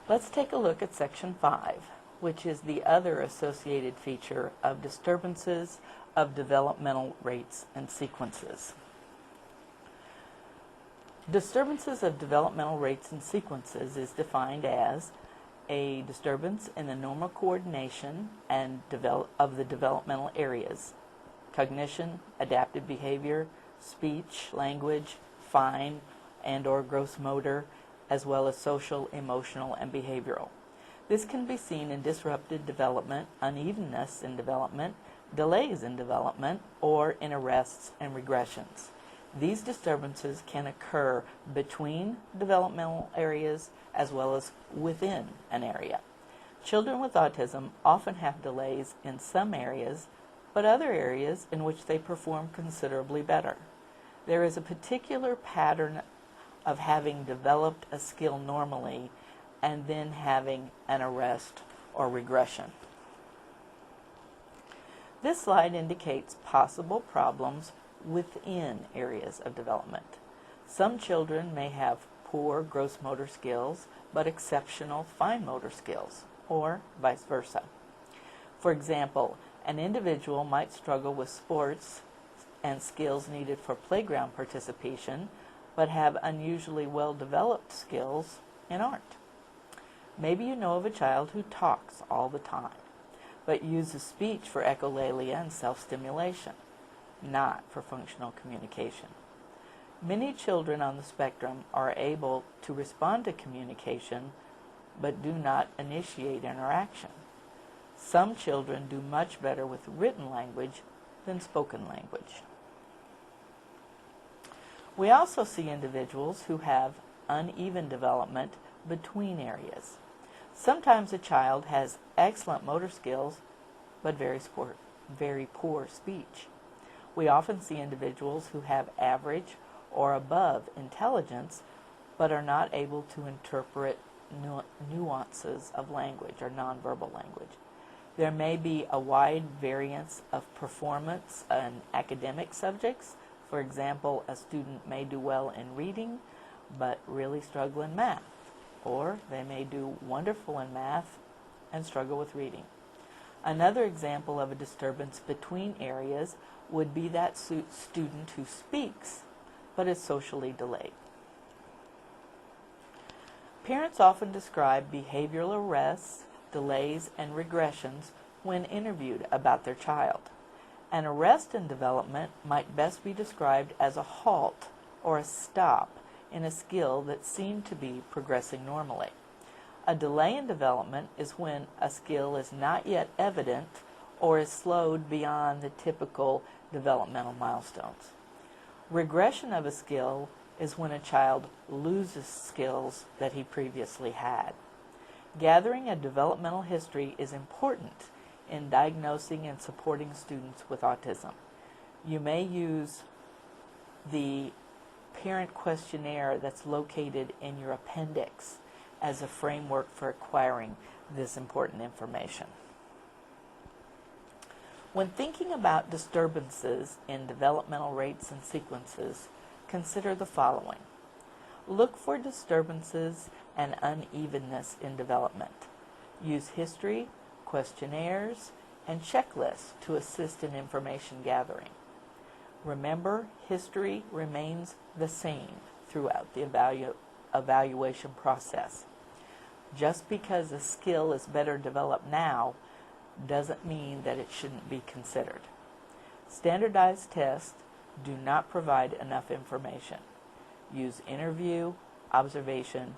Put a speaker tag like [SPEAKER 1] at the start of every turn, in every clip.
[SPEAKER 1] Let's take a look at Section 5, which is the other associated feature of disturbances of developmental rates and sequences. Disturbances of developmental rates and sequences is defined as a disturbance in the normal coordination and of the developmental areas: cognition, adaptive behavior, speech, language, fine and/or gross motor, as well as social, emotional, and behavioral. This can be seen in disrupted development, unevenness in development, delays in development, or in arrests and regressions. These disturbances can occur between developmental areas as well as within an area. Children with autism often have delays in some areas, but other areas in which they perform considerably better. There is a particular pattern of having developed a skill normally and then having an arrest or regression. This slide indicates possible problems within areas of development. Some children may have poor gross motor skills but exceptional fine motor skills, or vice versa. For example, an individual might struggle with sports and skills needed for playground participation, but have unusually well-developed skills in art. Maybe you know of a child who talks all the time, but uses speech for echolalia and self-stimulation, not for functional communication. Many children on the spectrum are able to respond to communication, but do not initiate interaction. Some children do much better with written language than spoken language. We also see individuals who have uneven development between areas. Sometimes a child has excellent motor skills, but very poor speech. We often see individuals who have average or above intelligence, but are not able to interpret nuances of language or nonverbal language. There may be a wide variance of performance in academic subjects. For example, a student may do well in reading, but really struggle in math. Or they may do wonderful in math and struggle with reading. Another example of a disturbance between areas would be that student who speaks, but is socially delayed. Parents often describe behavioral arrests, delays, and regressions when interviewed about their child. An arrest in development might best be described as a halt or a stop in a skill that seemed to be progressing normally. A delay in development is when a skill is not yet evident or is slowed beyond the typical developmental milestones. Regression of a skill is when a child loses skills that he previously had. Gathering a developmental history is important in diagnosing and supporting students with autism. You may use the parent questionnaire that's located in your appendix as a framework for acquiring this important information. When thinking about disturbances in developmental rates and sequences, consider the following. Look for disturbances and unevenness in development. Use history, questionnaires, and checklists to assist in information gathering. Remember, history remains the same throughout the evaluation process. Just because a skill is better developed now doesn't mean that it shouldn't be considered. Standardized tests do not provide enough information. Use interview, observation,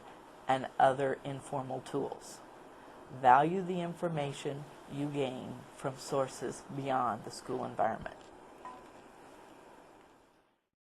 [SPEAKER 1] and other informal tools. Value the information you gain from sources beyond the school environment.